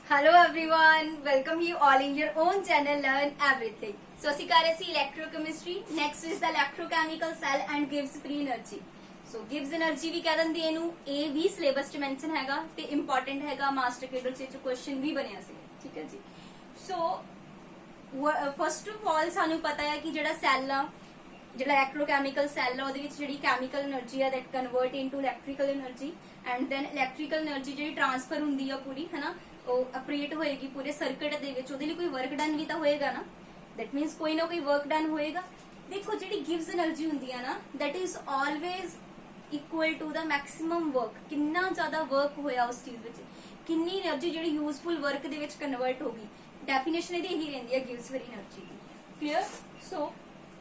Hello everyone, welcome you all in your own channel learn everything. So ਅਸੀਂ ਕਰ ਰਹੇ ਸੀ electrochemistry. Next is the electrochemical cell and ਗਿਵਸ free energy. So ਗਿਵਸ energy ਵੀ ਕਹਿ ਦਿੰਦੇ ਇਹਨੂੰ। ਇਹ ਵੀ ਸਿਲੇਬਸ ਚ ਮੈਂਸ਼ਨ ਹੈਗਾ ਤੇ ਇੰਪੋਰਟੈਂਟ ਹੈਗਾ, ਮਾਸਟਰ ਕੇਡਰ ਚ ਕੁਐਸਚਨ ਵੀ ਬਣਿਆ ਸੀ। ਠੀਕ ਹੈ ਜੀ। ਸੋ ਫਸਟ ਆਫ ਆਲ ਸਾਨੂੰ ਪਤਾ ਹੈ ਕਿ ਜਿਹੜਾ ਸੈੱਲ ਆ, ਜਿਹੜਾ ਇਲੈਕਟ੍ਰੋਕੈਮੀਕਲ ਸੈੱਲ ਆ, ਉਹਦੇ ਵਿੱਚ ਜਿਹੜੀ ਕੈਮੀਕਲ એનર્ਜੀ ਆ that convert into electrical energy and then electrical energy ਜਿਹੜੀ ਟ੍ਰਾਂਸਫਰ ਹੁੰਦੀ ਆ ਪੂਰੀ, ਹੈ ਨਾ, ਉਹ ਆਪਰੇਟ ਹੋਏਗੀ ਪੂਰੇ ਸਰਕਟ ਦੇ ਵਿੱਚ। ਉਹਦੇ ਲਈ ਕੋਈ ਵਰਕ ਡਨ ਵੀ ਤਾਂ ਹੋਏਗਾ ਨਾ, ਦੈਟ ਮੀਨਸ ਕੋਈ ਨਾ ਕੋਈ ਵਰਕ ਡਨ ਹੋਏਗਾ। ਦੇਖੋ ਜਿਹੜੀ ਗਿਵਸ એનર્ਜੀ ਹੁੰਦੀ ਆ ਨਾ, that is always equal to the maximum work. ਕਿੰਨਾ ਜ਼ਿਆਦਾ ਵਰਕ ਹੋਇਆ ਉਸ ਚੀਜ਼ ਵਿੱਚ, ਕਿੰਨੀ એનર્ਜੀ ਜਿਹੜੀ ਯੂਜ਼ਫੁਲ ਵਰਕ ਦੇ ਵਿੱਚ ਕਨਵਰਟ ਹੋ ਗਈ। ਡੈਫੀਨੇਸ਼ਨ ਇਹਦੀ ਇਹੀ ਰਹਿੰਦੀ ਹੈ gives free energy the. Clear? So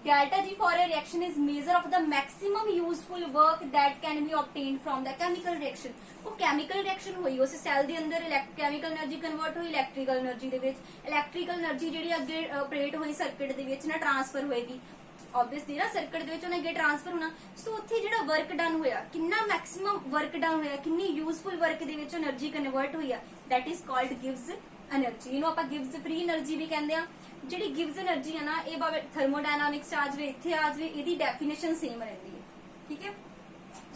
delta G for a reaction is measure of the maximum useful work that can be obtained from the chemical reaction। ਉਹ chemical reaction ਹੋਈ, ਉਸ ਸੈੱਲ ਦੇ ਅੰਦਰ chemical energy convert ਹੋਈ electrical energy ਦੇ ਵਿੱਚ। electrical energy ਜਿਹੜੀ ਅੱਗੇ ਆਪਰੇਟ ਹੋਈ ਸਰਕਟ ਦੇ ਵਿੱਚ ਨਾ, ਟ੍ਰਾਂਸਫਰ ਹੋਏਗੀ ਆਬਵੀਅਸਲੀ ਨਾ, ਸਰਕਟ ਦੇ ਵਿੱਚ ਉਹਨੇ ਅੱਗੇ ਟ੍ਰਾਂਸਫਰ ਹੋਣਾ। ਸੋ ਉੱਥੇ ਜਿਹੜਾ ਵਰਕ ਡਨ ਹੋਇਆ, ਕਿੰਨਾ ਮੈਕਸਿਮਮ ਵਰਕ ਡਨ ਹੋਇਆ, ਕਿੰਨੀ ਯੂਜ਼ਫੁਲ ਵਰਕ ਦੇ ਵਿੱਚ એનર્ਜੀ ਕਨਵਰਟ ਹੋਈ ਆ, that is called gives energy. ਇਹਨੂੰ ਆਪਾਂ ਗਿਵਸ ਫ੍ਰੀ એનર્ਜੀ ਵੀ ਕਹਿੰਦੇ ਆ। ਜਿਹੜੀ ਗਿਵਸ એનર્ਜੀ ਹੈ ਨਾ, ਇਹ ਭਾਵੇਂ ਥਰਮੋਡਾਇਨਾਮਿਕਸ ਚ ਆ ਜਾਵੇ, ਇੱਥੇ ਆ ਜਾਵੇ, ਇਹਦੀ ਡੈਫੀਨੇਸ਼ਨ ਸੇਮ ਰਹਿੰਦੀ ਹੈ। ਠੀਕ ਹੈ।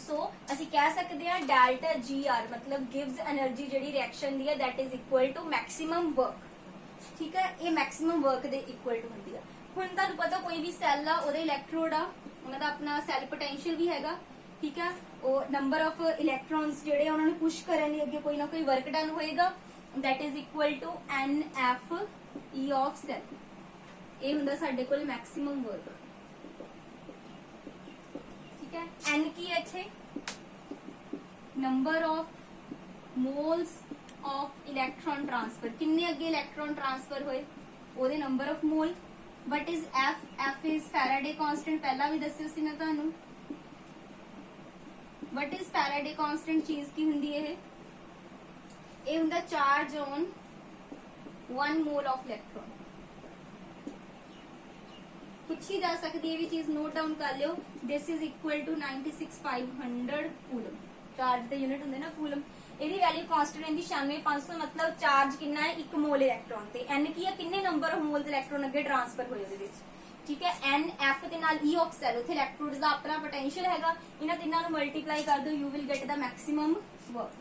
ਸੋ ਅਸੀਂ ਕਹਿ ਸਕਦੇ ਹਾਂ ਡੈਲਟਾ ਜੀ ਆਰ ਮਤਲਬ ਗਿਵਸ એનર્ਜੀ ਜਿਹੜੀ ਰਿਐਕਸ਼ਨ ਦੀ ਹੈ, that is equal to maximum work. ਠੀਕ ਹੈ, ਇਹ ਮੈਕਸਿਮਮ ਵਰਕ ਦੇ ਇਕੁਅਲ ਟੂ ਹੁੰਦੀ ਆ। ਹੁਣ ਤੁਹਾਨੂੰ ਪਤਾ ਕੋਈ ਵੀ ਸੈੱਲ ਆ, ਉਹਦੇ ਇਲੈਕਟ੍ਰੋਡ ਆ, ਉਹਨਾਂ ਦਾ ਆਪਣਾ ਸੈੱਲ ਪੋਟੈਂਸ਼ੀਅਲ ਵੀ ਹੈਗਾ। ਠੀਕ ਹੈ, ਉਹ ਨੰਬਰ ਆਫ ਇਲੈਕਟ੍ਰੋਨਸ ਜਿਹੜੇ ਉਹਨਾਂ ਨੂੰ ਪੁਸ਼ ਕਰਨ ਲਈ ਅੱਗੇ ਕੋਈ ਨਾ ਕੋਈ ਵਰਕ ਡਨ ਹੋਏਗਾ, that is equal to NFE of cell। ਇਹ ਹੁੰਦਾ ਸਾਡੇ ਕੋਲ ਮੈਕਸਿਮਮ ਵਰਕ। ਠੀਕ ਹੈ, N ਕੀ ਹੈ ਇੱਥੇ? Number of moles of electron transfer. ਕਿੰਨੇ ਅੱਗੇ ਇਲੈਕਟ੍ਰੋਨ ਟ੍ਰਾਂਸਫਰ ਹੋਏ, ਉਹਦੇ number of mole. What is F? F is Faraday constant, ਪਹਿਲਾਂ ਵੀ ਦੱਸਿਆ ਸੀ ਮੈਂ ਤੁਹਾਨੂੰ। ਵਟ ਇਜ਼ ਫੈਰਾਡੇ ਕਾਂਸਟੈਂਟ ਚੀਜ਼ ਕੀ ਹੁੰਦੀ ਹੈ? ਇਹ ਹੁੰਦਾ charge on 1 mall of electron. ਪੁੱਛੀ ਜਾ ਸਕਦੀ ਹੈ, ਇਹ ਵੀ ਚੀਜ਼ ਨੋਟ ਡਾਊਨ ਕਰ ਲਿਓ। This is equal to 96500 coulomb. Charge ਦੇ ਯੂਨਿਟ ਹੁੰਦੇ ਨਾ ਕੂਲਮ। ਇਹਦੀ ਵੈਲਿਊ ਕਾਂਸਟੈਂਟ ਹੁੰਦੀ 96500, ਮਤਲਬ ਚਾਰਜ ਕਿੰਨਾ ਹੈ 1 ਮੋਲ ਇਲੈਕਟ੍ਰੋਨ ਤੇ। n ਕੀ ਹੈ, ਕਿੰਨੇ ਨੰਬਰ ਆਫ ਮੋਲਸ ਇਲੈਕਟ੍ਰੋਨ ਅੱਗੇ ਟ੍ਰਾਂਸਫਰ ਹੋਏ ਉਹਦੇ ਵਿੱਚ। ਠੀਕ ਹੈ, n f ਦੇ ਨਾਲ e ਆਫ ਸੈਲ, ਉੱਥੇ ਇਲੈਕਟ੍ਰੋਡਸ ਦਾ ਆਪਣਾ ਪੋਟੈਂਸ਼ੀਅਲ ਹੈਗਾ। ਇਹਨਾਂ ਤਿੰਨਾਂ ਨੂੰ ਮਲਟੀਪਲਾਈ ਕਰ ਦਿਓ, you will get the maximum work.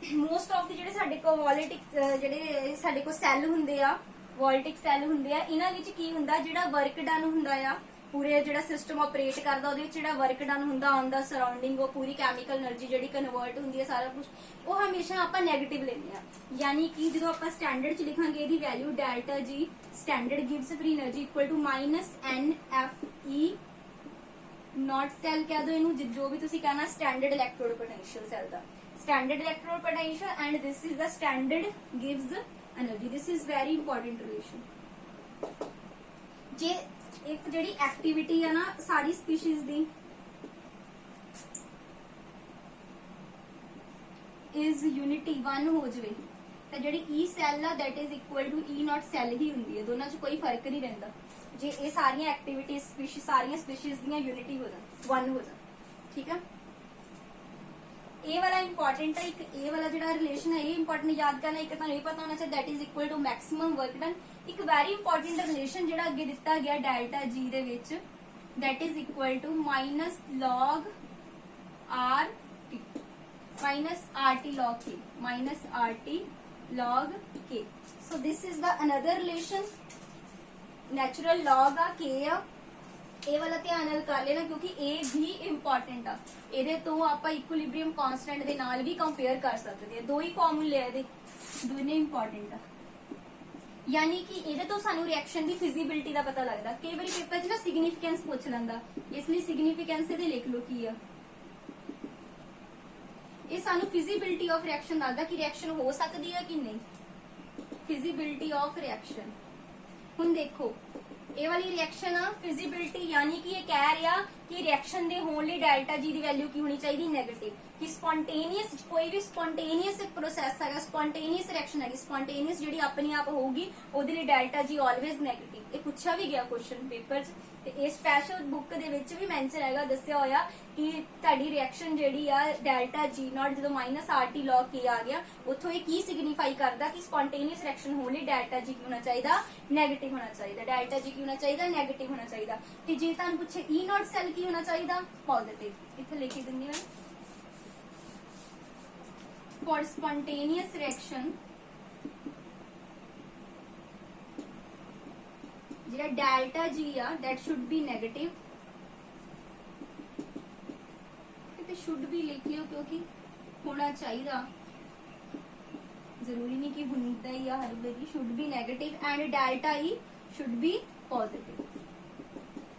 Most of ਦੇ ਜਿਹੜੇ ਸਾਡੇ ਕੋਲ ਵੋਲੈਟਿਕ ਜਿਹੜੇ ਸਾਡੇ ਕੋਲ ਸੈੱਲ ਹੁੰਦੇ ਆ, ਵੋਲਟਿਕ ਸੈੱਲ ਹੁੰਦੇ ਆ, ਇਹਨਾਂ ਵਿੱਚ ਕੀ ਹੁੰਦਾ, ਜਿਹੜਾ ਵਰਕ ਡਨ ਹੁੰਦਾ ਆ, ਪੂਰੇ ਜਿਹੜਾ ਸਿਸਟਮ ਆਪਰੇਟ ਕਰਦਾ, ਉਹਦੇ ਵਿੱਚ ਜਿਹੜਾ ਵਰਕ ਡਨ ਹੁੰਦਾ ਔਨ ਦਾ ਸਰਾਊਂਡਿੰਗ, ਉਹ ਪੂਰੀ ਕੈਮੀਕਲ એનર્ਜੀ ਜਿਹੜੀ ਕਨਵਰਟ ਹੁੰਦੀ ਹੈ, ਸਾਰਾ ਕੁਝ ਉਹ ਹਮੇਸ਼ਾ ਆਪਾਂ ਨੈਗੇਟਿਵ ਲੈਂਦੇ ਆ। ਯਾਨੀ ਕਿ ਜਦੋਂ ਆਪਾਂ ਸਟੈਂਡਰਡ ਚ ਲਿਖਾਂਗੇ ਇਹਦੀ ਵੈਲਿਊ ਡੈਲਟਾ ਜੀ ਸਟੈਂਡਰਡ ਗਿਵਸ free energy equal to -NFE not cell ਕਹਿ ਦੋ ਇਹਨੂੰ, ਜੋ ਵੀ ਤੁਸੀਂ ਕਹਿਣਾ, ਸਟੈਂਡਰਡ ਇਲੈਕਟ੍ਰੋਡ ਪੋਟੈਂਸ਼ੀਅਲ ਸੈੱਲ ਦਾ, standard electrode potential, and this is the standard gives energy। this is very important relation। ਜੇ ਇੱਕ ਜਿਹੜੀ ਐਕਟੀਵਿਟੀ ਆ ਨਾ ਸਾਰੀ ਸਪੀਸੀਜ਼ ਦੀ is unity 1 ਹੋ ਜਵੇ, ਤਾਂ ਜਿਹੜੀ E ਸੈੱਲ ਆ that is equal to E not cell ਹੀ ਹੁੰਦੀ ਹੈ। ਦੋਨਾਂ 'ਚ ਕੋਈ ਫਰਕ ਨਹੀਂ ਰਹਿੰਦਾ। ਜੇ ਇਹ ਸਾਰੀਆਂ ਐਕਟੀਵਿਟੀਜ਼ ਸਪੀਸੀਜ਼, ਸਾਰੀਆਂ ਸਪੀਸੀਜ਼ ਦੀਆਂ ਯੂਨਿਟੀ ਹੋ ਜਾਣ, 1 ਹੋ ਜਾਣ। ਠੀਕ ਹੈ, ਇਹ ਵਾਲਾ ਇੰਪੋਰਟੈਂਟ ਹੈ। ਇੱਕ ਇਹ ਵਾਲਾ ਜਿਹੜਾ ਰਿਲੇਸ਼ਨ ਹੈ, ਇਹ ਇੰਪੋਰਟੈਂਟ ਯਾਦ ਕਰਨਾ। ਇੱਕ ਤੁਹਾਨੂੰ ਇਹ ਪਤਾ ਹੋਣਾ ਚਾਹੀਦਾ that is equal to maximum work done। ਇੱਕ ਵੈਰੀ ਇੰਪੋਰਟੈਂਟ ਰਿਲੇਸ਼ਨ ਜਿਹੜਾ ਅੱਗੇ ਦਿੱਤਾ ਗਿਆ ਡੈਲਟਾ ਜੀ ਦੇ ਵਿੱਚ, that is equal to -log RT -RT log K -RT log K। so this is the another relation। natural log ਆ, K ਆ, ਇਹ ਵਾਲਾ ਧਿਆਨ ਨਾਲ ਕਰ ਲੈਣਾ ਕਿਉਂਕਿ ਇਹ ਵੀ ਇੰਪੋਰਟੈਂਟ ਆ। ਇਹਦੇ ਤੋਂ ਆਪਾਂ ਇਕੁਇਲਿਬ੍ਰੀਅਮ ਕਾਂਸਟੈਂਟ ਦੇ ਨਾਲ ਵੀ ਕੰਪੇਅਰ ਕਰ ਸਕਦੇ ਆ। ਦੋ ਹੀ ਫਾਰਮੂਲੇ ਆ ਇਹਦੇ, ਦੋਨੇ ਇੰਪੋਰਟੈਂਟ ਆ। ਯਾਨੀ ਕਿ ਇਹਦੇ ਤੋਂ ਸਾਨੂੰ ਰਿਐਕਸ਼ਨ ਦੀ ਫਿਜ਼ੀਬਿਲਿਟੀ ਦਾ ਪਤਾ ਲੱਗਦਾ। ਕਈ ਵਾਰੀ ਪੇਪਰ 'ਚ ਨਾ ਸਿਗਨੀਫੀਕੈਂਸ ਪੁੱਛ ਲੈਂਦਾ, ਇਸ ਲਈ ਸਿਗਨੀਫੀਕੈਂਸ ਇਹਦੇ ਲਿਖ ਲਓ ਕੀ ਆ। ਇਹ ਸਾਨੂੰ ਫਿਜ਼ੀਬਿਲਿਟੀ ਆਫ ਰਿਐਕਸ਼ਨ ਦੱਸਦਾ ਕਿ ਰਿਐਕਸ਼ਨ ਹੋ ਸਕਦੀ ਹੈ ਕਿ ਨਹੀਂ। ਫਿਜ਼ੀਬਿਲਿਟੀ ਆਫ ਰਿਐਕਸ਼ਨ। ਹੁਣ ਦੇਖੋ ਇਹ ਵਾਲੀ ਰਿਐਕਸ਼ਨ ਆ ਫਿਜ਼ੀਬਿਲਿਟੀ, ਯਾਨੀ ਕਿ ਇਹ ਕਹਿ ਰਿਹਾ ਕਿ ਰਿਐਕਸ਼ਨ ਦੇ ਹੋਣ ਲਈ ਡੈਲਟਾ ਜੀ ਦੀ ਵੈਲਿਊ ਕੀ ਹੋਣੀ ਚਾਹੀਦੀ, ਨੈਗੇਟਿਵ। ਕਿ ਸਪੌਂਟੇਨੀਅਸ ਕੋਈ ਵੀ ਸਪੌਂਟੇਨੀਅਸ ਪ੍ਰੋਸੈਸ ਹੈਗਾ, ਸਪੌਂਟੇਨੀਅਸ ਰਿਐਕਸ਼ਨ ਹੈਗੀ, ਸਪੌਂਟੇਨੀਅਸ ਜਿਹੜੀ ਆਪਣੀ ਆਪ ਹੋਊਗੀ, ਉਹਦੇ ਲਈ ਡੈਲਟਾ ਜੀ ਆਲਵੇਜ਼ ਨੈਗੇਟਿਵ। ਇਹ ਪੁੱਛਿਆ ਵੀ ਗਿਆ ਕੁਐਸਚਨ ਪੇਪਰ 'ਚ, ਤੇ ਇਹ ਸਪੈਸ਼ਲ ਬੁੱਕ ਦੇ ਵਿੱਚ ਵੀ ਮੈਂਸ਼ਨ ਹੈਗਾ, ਦੱਸਿਆ ਹੋਇਆ कि ਤੁਹਾਡੀ ਰਿਐਕਸ਼ਨ ਜਿਹੜੀ ਆ ਡੈਲਟਾ ਜੀ ਨॉट ਜਦੋਂ ਮਾਈਨਸ ਆਰਟੀ log k ਆ ਗਿਆ ਉੱਥੋਂ ਇਹ ਕੀ ਸਿਗਨੀਫਾਈ ਕਰਦਾ ਕਿ ਸਪੌਂਟੇਨੀਅਸ ਰਿਐਕਸ਼ਨ ਹੋਣ ਲਈ ਡੈਲਟਾ ਜੀ ਕੀ ਹੋਣਾ ਚਾਹੀਦਾ ਨੈਗੇਟਿਵ ਹੋਣਾ ਚਾਹੀਦਾ ਡੈਲਟਾ ਜੀ ਕੀ ਹੋਣਾ ਚਾਹੀਦਾ ਨੈਗੇਟਿਵ ਹੋਣਾ ਚਾਹੀਦਾ ਤੇ ਜੇ ਤੁਹਾਨੂੰ ਪੁੱਛੇ E ਨॉट ਸੈੱਲ ਕੀ ਹੋਣਾ ਚਾਹੀਦਾ ਪੋਜ਼ਿਟਿਵ ਇੱਥੇ ਲਿਖ ਦਿੰਦੀ ਮੈਂ for spontaneous reaction ਜਿਹੜਾ ਡੈਲਟਾ ਜੀ ਆ that should be negative ਤੇ should be ਲਿਖ ਲਿਓ ਕਿਉਂਕਿ ਹੋਣਾ ਚਾਹੀਦਾ ਜ਼ਰੂਰੀ ਨਹੀਂ ਕਿ ਹੁੰਦਾ ਹੀ ਆ ਹਰ ਵਾਰੀ should be negative and delta E should be positive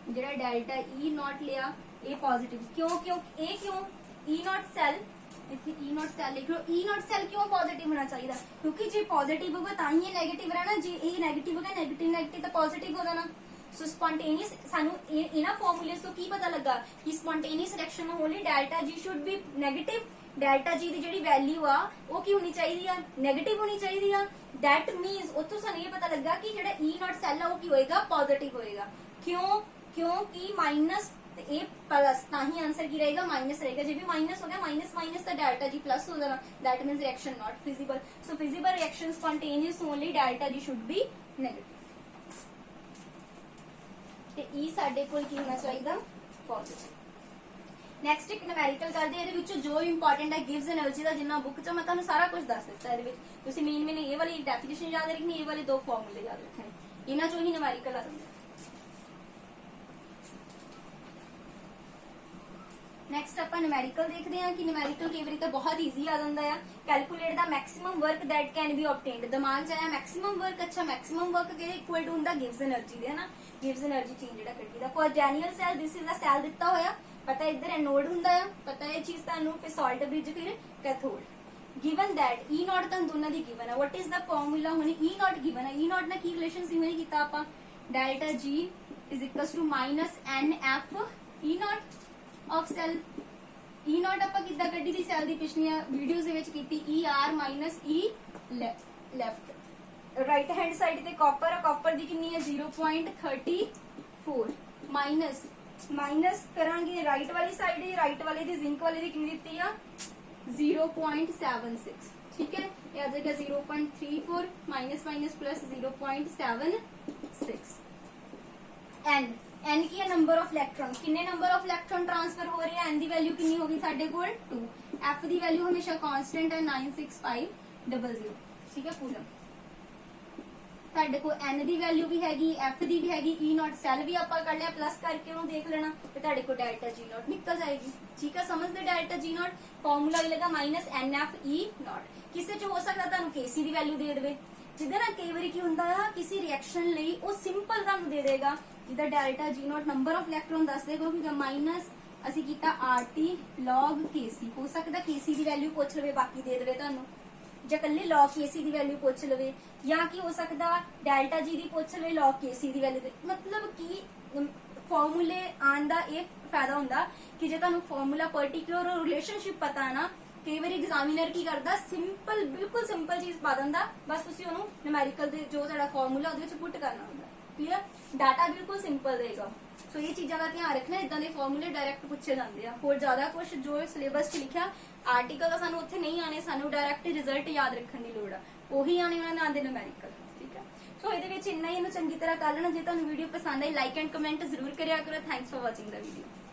ਜਿਹੜਾ ਡੈਲਟਾ E ਨॉट ਲਿਆ ਇਹ ਪੋਜ਼ਿਟਿਵ ਕਿਉਂ ਇਹ ਕਿਉਂ E ਨॉट ਸੈੱਲ ਇੱਥੇ E ਨॉट ਸੈੱਲ ਲਿਖ ਲਓ E ਨॉट ਸੈੱਲ ਕਿਉਂ ਪੋਜ਼ਿਟਿਵ ਹੋਣਾ ਚਾਹੀਦਾ ਕਿਉਂਕਿ ਜੇ ਪੋਜ਼ਿਟਿਵ ਹੋਗਾ ਤਾਂ ਹੀ ਇਹ ਨੈਗੇਟਿਵ ਰਹਿਣਾ ਜੇ ਇਹ ਨੈਗੇਟਿਵ ਹੋਗਾ ਨੈਗੇਟਿਵ ਤਾਂ ਪੋਜ਼ਿਟਿਵ ਹੋ ਜਾਣਾ ਸੋ ਸਪੌਂਟੇਨੀਅਸ ਸਾਨੂੰ ਇਹਨਾਂ ਫਾਰਮੂਲੇਸ ਤੋਂ ਕੀ ਪਤਾ ਲੱਗਾ ਕਿ ਸਪੌਂਟੇਨੀਅਸ ਰਿਐਕਸ਼ਨ ਹੋਣ ਲਈ delta G should be negative delta ਜੀ ਦੀ ਜਿਹੜੀ ਵੈਲਿਊ ਆ ਉਹ ਕੀ ਹੋਣੀ ਚਾਹੀਦੀ ਆ ਨੈਗੇਟਿਵ ਹੋਣੀ ਚਾਹੀਦੀ ਆ ਦੈਟ ਮੀਨਸ ਉੱਥੋਂ ਸਾਨੂੰ ਇਹ ਪਤਾ ਲੱਗਾ ਕਿ ਜਿਹੜਾ E ਨॉट ਸੈੱਲ ਆ ਉਹ ਕੀ ਹੋਏਗਾ ਪੋਜ਼ਿਟਿਵ ਹੋਏਗਾ ਕਿਉਂਕਿ ਮਾਈਨਸ ਇਹ प्लस ਤਾਂ ਹੀ ਆਨਸਰ ਕੀ ਰਹੇਗਾ ਮਾਈਨਸ ਰਹੇਗਾ ਜੇ ਵੀ ਮਾਈਨਸ ਹੋ ਗਿਆ ਮਾਈਨਸ ਤਾਂ ਡੈਲਟਾ ਜੀ ਪਲੱਸ ਹੋ ਜਾਣਾ that means reaction not feasible so feasible reaction spontaneous only delta G should be negative ਤੇ E ਸਾਡੇ ਕੋਲ ਕੀ ਹੋਣਾ ਚਾਹੀਦਾ ਪੋਜ਼ਿਟਿਵ ਨੈਕਸਟ ਇੱਕ ਨਿਊਮੈਰੀਕਲ ਕਰਦੇ ਇਹਦੇ ਵਿੱਚ ਜੋ ਇੰਪੋਰਟੈਂਟ ਹੈ ਗਿਵਸ એનર્ਜੀ ਦਾ ਜਿੰਨਾ ਬੁੱਕ ਚ ਮੈਂ ਤੁਹਾਨੂੰ ਸਾਰਾ ਕੁਝ ਦੱਸ ਦਿੱਤਾ ਇਹਦੇ ਵਿੱਚ ਤੁਸੀਂ ਮੇਨ ਇਹ ਵਾਲੀ ਡੈਫੀਨੇਸ਼ਨ ਯਾਦ ਰੱਖਣੀ ਇਹ ਵਾਲੇ ਦੋ ਫਾਰਮੂਲੇ ਯਾਦ ਰੱਖਣੇ ਇਹਨਾਂ ਚੋਂ ਹੀ ਨਿਊਮੈਰੀਕਲ ਆ ਜਾਂਦਾ ਨੈਕਸਟ ਆਪਾਂ ਨਿਊਮੈਰੀਕਲ ਦੇਖਦੇ ਹਾਂ ਕਿ ਨਿਊਮੈਰੀਕਲ ਕਈ ਵਾਰੀ ਤਾਂ ਬਹੁਤ ਈਜ਼ੀ ਆ ਜਾਂਦਾ ਆ calculate the maximum work that can be obtained ਦਿਮਾਗ ਚ ਆਇਆ ਮੈਕਸਿਮਮ ਵਰਕ ਅੱਛਾ ਮੈਕਸਿਮਮ ਵਰਕ ਕਿਹਦੇ ਇਕੁਅਲ ਟੂ ਹੁੰਦਾ ਗਿਵਸ એનર્ਜੀ ਦੇ ਹਨਾ ਗਿਵਸ એનર્ਜੀ ਚੇਂਜ ਜਿਹੜਾ ਕੱਢੀ ਦਾ for general cell this is a cell ਦਿੱਤਾ ਹੋਇਆ ਪਤਾ ਇੱਧਰ ਐਨੋਡ ਹੁੰਦਾ ਆ ਪਤਾ ਇਹ ਚੀਜ਼ ਤੁਹਾਨੂੰ ਫਿਰ ਸਾਲਟ ਬ੍ਰਿਜ ਫਿਰ cathode given that E nought ਤਾਂ ਦੋਨਾਂ ਦੀ ਗਿਵਨ ਹੈ ਵਾਟ ਇਜ਼ ਦਾ ਫਾਰਮੂਲਾ ਹੁਣ E ਨॉट ਗਿਵਨ ਹੈ E ਨॉट ਨਾਲ ਕੀ ਰਿਲੇਸ਼ਨ ਸੀ ਨਹੀਂ ਕੀਤਾ ਆਪਾਂ delta G is equals to -NF E nought of cell E nought ਆਪਾਂ ਕਿੱਦਾਂ ਕੱਢੀ ਦੀ ਸੈਲ ਦੀ ਪਿਛਲੀਆਂ ਵੀਡੀਓਜ਼ ਦੇ ਵਿੱਚ ਕੀਤੀ ER E left right hand side ਤੇ ਕਾਪਰ ਦੀ ਕਿੰਨੀ ਹੈ 0.34 ਮਾਈਨਸ ਕਰਾਂਗੇ ਰਾਈਟ ਵਾਲੀ ਸਾਈਡ ਦੀ ਰਾਈਟ ਵਾਲੇ ਦੀ ਜ਼ਿੰਕ ਵਾਲੇ ਦੀ ਕਿੰਨੀ ਦਿੱਤੀ ਆ 0.76 ਠੀਕ ਹੈ ਇਹ ਆ ਜਾਏਗਾ 0.34 ਮਾਈਨਸ ਪਲੱਸ 0.76 n ਕੀ ਹੈ ਨੰਬਰ ਆਫ ਇਲੈਕਟ੍ਰੋਨ ਕਿੰਨੇ ਨੰਬਰ ਆਫ ਇਲੈਕਟ੍ਰੋਨ ਟ੍ਰਾਂਸਫਰ ਹੋ ਰਹੇ ਆ n ਦੀ ਵੈਲਿਊ ਕਿੰਨੀ ਹੋਗੀ ਸਾਡੇ ਕੋਲ 2 f ਦੀ ਵੈਲਿਊ ਹਮੇਸ਼ਾ ਕਾਂਸਟੈਂਟ ਹੈ 96500 ਠੀਕ ਹੈ ਪੂਰਾ ਤੁਹਾਡੇ ਕੋਲ n ਦੀ ਵੈਲਿਊ ਵੀ ਹੈਗੀ f ਦੀ ਵੀ ਹੈਗੀ E ਨॉट ਸੈੱਲ ਵੀ ਆਪਾਂ ਕਰ ਲਿਆ ਪਲੱਸ ਕਰਕੇ ਉਹਨੂੰ ਦੇਖ ਲੈਣਾ ਤੇ ਤੁਹਾਡੇ ਕੋਲ ਡੈਲਟਾ G ਨॉट ਨਿਕਲ ਜਾਏਗੀ ਠੀਕ ਹੈ ਸਮਝਦੇ ਡੈਲਟਾ G ਨॉट ਫਾਰਮੂਲਾ ਮਿਲੇਗਾ -NF E ਨॉट ਕਿਸੇ ਚ ਹੋ ਸਕਦਾ ਤੁਹਾਨੂੰ Kc ਦੀ ਵੈਲਿਊ ਦੇ ਦੇਵੇ ਜਿੱਦਾਂ ਨਾ ਕਈ ਵਾਰੀ ਕੀ ਹੁੰਦਾ ਆ ਕਿਸੇ ਰਿਐਕਸ਼ਨ ਲਈ ਉਹ ਸਿੰਪਲ ਤੁਹਾਨੂੰ ਦੇ ਦੇਗਾ ਜਿੱਦਾਂ delta G not number of electron ਦੱਸ ਦੇਗਾ ਕਿ ਮਾਈਨਸ ਅਸੀਂ ਕੀਤਾ RT log Kc ਹੋ ਸਕਦਾ Kc ਦੀ ਵੈਲਿਊ ਪੁੱਛ ਲਵੇ ਬਾਕੀ ਦੇ ਦੇਵੇ ਤੁਹਾਨੂੰ ਜਾਂ ਕੱਲੇ log Kc ਦੀ ਵੈਲਿਊ ਪੁੱਛ ਲਵੇ ਜਾਂ ਕੀ ਹੋ ਸਕਦਾ ਡੈਲਟਾ G ਦੀ ਪੁੱਛ ਲਵੇ log Kc ਦੀ ਵੈਲਿਊ ਮਤਲਬ ਕਿ ਫਾਰਮੂਲੇ ਆਉਣ ਦਾ ਇਹ ਫਾਇਦਾ ਹੁੰਦਾ ਕਿ ਜੇ ਤੁਹਾਨੂੰ ਫਾਰਮੂਲਾ ਪਾਰਟਿਕੂਲਰ ਰਿਲੇਸ਼ਨਸ਼ਿਪ ਪਤਾ ਨਾ ਕਈ ਵਾਰੀ ਐਗਜ਼ਾਮੀਨਰ ਕੀ ਕਰਦਾ ਸਿੰਪਲ ਬਿਲਕੁਲ ਸਿੰਪਲ ਚੀਜ਼ ਪਾ ਦਿੰਦਾ ਬਸ ਤੁਸੀਂ ਉਹਨੂੰ ਨਿਊਮੈਰੀਕਲ ਦੇ ਜੋ ਤੁਹਾਡਾ ਫਾਰਮੂਲਾ ਉਹਦੇ ਵਿੱਚ ਪੁੱਟ ਕਰਨਾ ਹੁੰਦਾ ਕਲੀਅਰ ਡਾਟਾ ਬਿਲਕੁਲ ਸਿੰਪਲ ਰਹੇਗਾ ਸੋ ਇਹ ਚੀਜ਼ਾਂ ਦਾ ਧਿਆਨ ਰੱਖਣਾ ਇਦਾਂ ਦੇ ਫਾਰਮੂਲੇ ਡਾਇਰੈਕਟ ਪੁੱਛੇ ਜਾਂਦੇ ਆ ਹੋਰ ਜ਼ਿਆਦਾ ਕੁਝ ਜੋ ਸਿਲੇਬਸ 'ਚ ਲਿਖਿਆ ਆਰਟੀਕਲ ਦਾ ਸਾਨੂੰ ਉੱਥੇ ਨਹੀਂ ਆਣੇ ਸਾਨੂੰ ਡਾਇਰੈਕਟ ਰਿਜ਼ਲਟ ਯਾਦ ਰੱਖਣ ਦੀ ਲੋੜ ਆ ਉਹੀ ਆਣੇ ਉਹਨਾਂ ਨਾਲ ਦੇ ਨਿਊਮੈਰੀਕਲ ਠੀਕ ਹੈ ਸੋ ਇਹਦੇ ਵਿੱਚ ਇੰਨਾ ਹੀ ਇਹਨੂੰ ਚੰਗੀ ਤਰ੍ਹਾਂ ਕਰ ਲੈਣਾ ਜੇ ਤੁਹਾਨੂੰ ਵੀਡੀਓ ਪਸੰਦ ਆਈ ਲਾਈਕ ਐਂਡ ਕਮੈਂਟ ਜ਼ਰੂਰ ਕਰਿਆ ਕਰੋ thanks for watching the video